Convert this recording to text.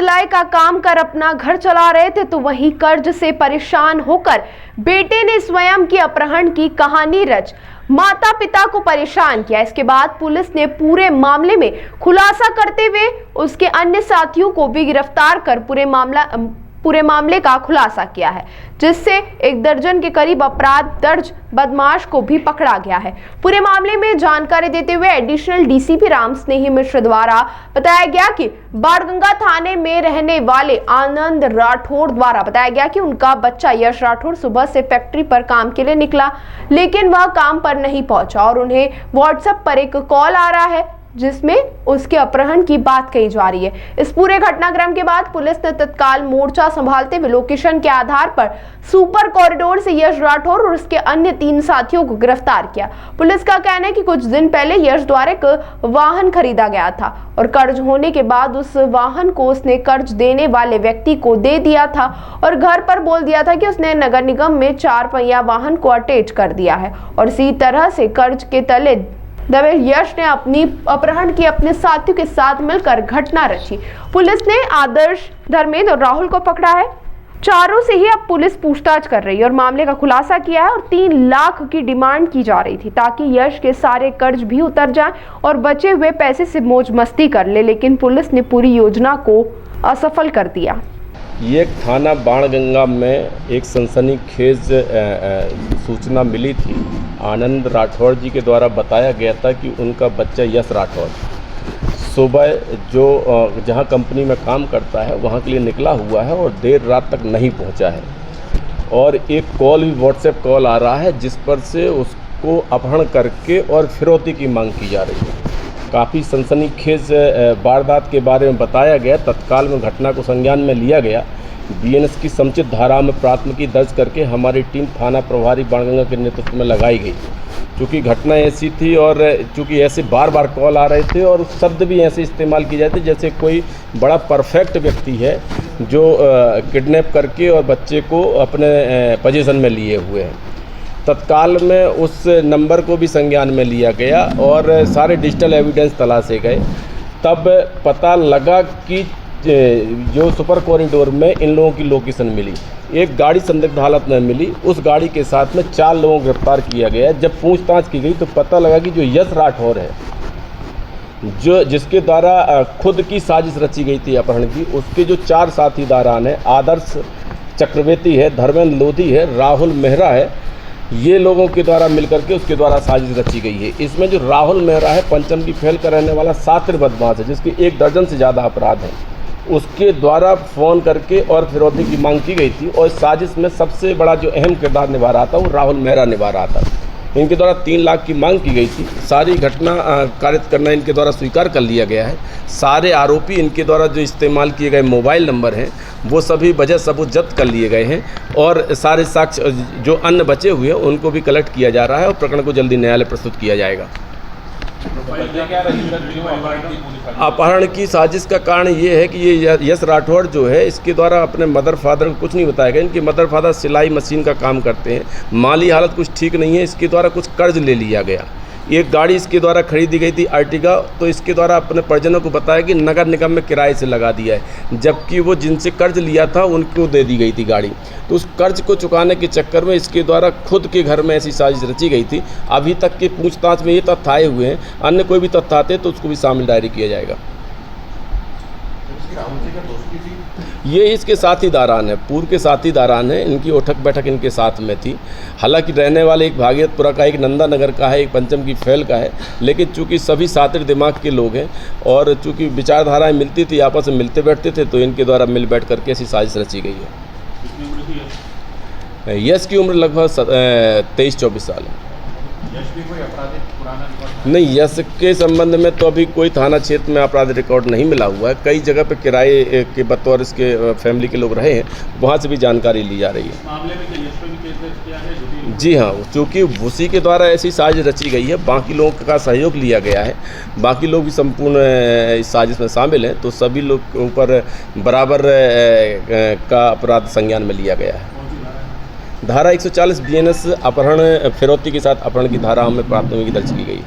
सिलाई का काम कर अपना घर चला रहे थे तो वहीं कर्ज से परेशान होकर बेटे ने स्वयं की अपहरण की कहानी रच माता पिता को परेशान किया। इसके बाद पुलिस ने पूरे मामले में खुलासा करते हुए उसके अन्य साथियों को भी गिरफ्तार कर पूरे मामले का खुलासा किया है, जिससे 1 दर्जन के करीब अपराध दर्ज बदमाश को भी पकड़ा गया है। पूरे मामले में जानकारी देते हुए एडिशनल डीसीपी राम स्नेही मिश्र द्वारा बताया गया कि बाणगंगा थाने में रहने वाले आनंद राठौड़ द्वारा बताया गया कि उनका बच्चा यश राठौड़ सुबह से फैक्ट्री पर काम के लिए निकला, लेकिन वह काम पर नहीं पहुंचा और उन्हें व्हाट्सएप पर एक कॉल आ रहा है जिसमें उसके अपहरण की बात कही जा रही है। इस पूरे घटनाक्रम के बाद पुलिस ने तत्काल मोर्चा संभालते हुए लोकेशन के आधार पर सुपर कॉरिडोर से यश राठौड़ और उसके अन्य 3 साथियों को गिरफ्तार किया। पुलिस का कहना है कि कुछ दिन पहले यश द्वारा एक वाहन खरीदा गया था और कर्ज होने के बाद उस वाहन को उसने कर्ज देने वाले व्यक्ति को दे दिया था और घर पर बोल दिया था कि उसने नगर निगम में 4 पहिया वाहन को अटैच कर दिया है और इसी तरह से कर्ज के तले दबे यश ने अपनी अपहरण की अपने साथियों के साथ मिलकर घटना रची। पुलिस ने आदर्श, धर्मेंद्र और राहुल को पकड़ा है। चारों से ही अब पुलिस पूछताछ कर रही है और मामले का खुलासा किया है और 3 लाख की डिमांड की जा रही थी ताकि यश के सारे कर्ज भी उतर जाएं और बचे हुए पैसे से मौज मस्ती कर ले, लेकिन पुलिस ने पूरी योजना को असफल कर दिया। ये थाना बाणगंगा में एक सनसनीखेज सूचना मिली थी। आनंद राठौड़ जी के द्वारा बताया गया था कि उनका बच्चा यश राठौड़ सुबह जो जहां कंपनी में काम करता है वहां के लिए निकला हुआ है और देर रात तक नहीं पहुंचा है और एक कॉल भी व्हाट्सएप कॉल आ रहा है जिस पर से उसको अपहरण करके और फिरौती की मांग की जा रही है। काफ़ी सनसनीखेज वारदात के बारे में बताया गया। तत्काल में घटना को संज्ञान में लिया गया। बीएनएस की समुचित धारा में प्राथमिकी दर्ज करके हमारी टीम थाना प्रभारी बाणगंगा के नेतृत्व में लगाई गई। चूँकि घटना ऐसी थी और चूँकि ऐसे बार बार कॉल आ रहे थे और शब्द भी ऐसे इस्तेमाल किए जाते जैसे कोई बड़ा परफेक्ट व्यक्ति है जो किडनैप करके और बच्चे को अपने पोजीशन में लिए हुए हैं। तत्काल में उस नंबर को भी संज्ञान में लिया गया और सारे डिजिटल एविडेंस तलाशे गए। तब पता लगा कि जो सुपर कॉरिडोर में इन लोगों की लोकेशन मिली, एक गाड़ी संदिग्ध हालत में मिली। उस गाड़ी के साथ में 4 लोगों को गिरफ्तार किया गया। जब पूछताछ की गई तो पता लगा कि जो यश राठौड़ है, जिसके द्वारा खुद की साजिश रची गई थी अपहरण की, उसके जो 4 साथीदारान हैं, आदर्श चक्रवर्ती है, धर्मेंद्र लोधी है, राहुल मेहरा है, ये लोगों के द्वारा मिलकर के उसके द्वारा साजिश रची गई है। इसमें जो राहुल मेहरा है पंचम की फेल का रहने वाला शातिर बदमाश है जिसके 1 दर्जन से ज़्यादा अपराध हैं, उसके द्वारा फ़ोन करके और फिरौती की मांग की गई थी और साजिश में सबसे बड़ा जो अहम किरदार निभा रहा था वो राहुल मेहरा निभा रहा था। इनके द्वारा 3 लाख की मांग की गई थी। सारी घटना कारित करना इनके द्वारा स्वीकार कर लिया गया है। सारे आरोपी इनके द्वारा जो इस्तेमाल किए गए मोबाइल नंबर हैं वो सभी वजह सबूत जब्त कर लिए गए हैं और सारे साक्ष्य जो अन्य बचे हुए हैं उनको भी कलेक्ट किया जा रहा है और प्रकरण को जल्दी न्यायालय प्रस्तुत किया जाएगा। अपहरण की साजिश का कारण ये है कि ये यश राठौड़ जो है इसके द्वारा अपने मदर फादर को कुछ नहीं बताया गया। इनके मदर फादर सिलाई मशीन का काम करते हैं, माली हालत कुछ ठीक नहीं है। इसके द्वारा कुछ कर्ज ले लिया गया। एक गाड़ी इसके द्वारा खरीदी गई थी अर्टिगा, तो इसके द्वारा अपने परिजनों को बताया कि नगर निगम में किराए से लगा दिया है, जबकि वो जिनसे कर्ज लिया था उनको दे दी गई थी गाड़ी। तो उस कर्ज को चुकाने के चक्कर में इसके द्वारा खुद के घर में ऐसी साजिश रची गई थी। अभी तक के पूछताछ में ये तथ्य आए हुए हैं, अन्य कोई भी तथ्य आते तो उसको भी शामिल डायरी किया जाएगा। ये इसके साथीदारान है, पूर्व के साथीदारान है। इनकी उठक बैठक इनके साथ में थी। हालांकि रहने वाले एक भागीरथपुरा का, एक नंदा नगर का है, एक पंचम की फैल का है, लेकिन चूंकि सभी सातिर दिमाग के लोग हैं और चूंकि विचारधाराएं मिलती थी, आपस में मिलते बैठते थे, तो इनके द्वारा मिल बैठ करके ऐसी साजिश रची गई है। यश की उम्र लगभग 23-24 साल है। यश भी कोई आपराधिक पुराना रिकॉर्ड नहीं, यश के संबंध में तो अभी कोई थाना क्षेत्र में आपराधिक रिकॉर्ड नहीं मिला हुआ है। कई जगह पे किराए के बतौर इसके फैमिली के लोग रहे हैं, वहाँ से भी जानकारी ली जा रही है। मामले में यश पे भी केस दर्ज किया है? जी हाँ, चूँकि उसी के द्वारा ऐसी साजिश रची गई है, बाकी लोगों का सहयोग लिया गया है, बाकी लोग भी संपूर्ण इस साजिश में शामिल हैं, तो सभी लोग के ऊपर बराबर का अपराध संज्ञान में लिया गया है। धारा 140 बीएनएस अपहरण फिरौती के साथ अपहरण की धारा में प्राथमिकी दर्ज की गई।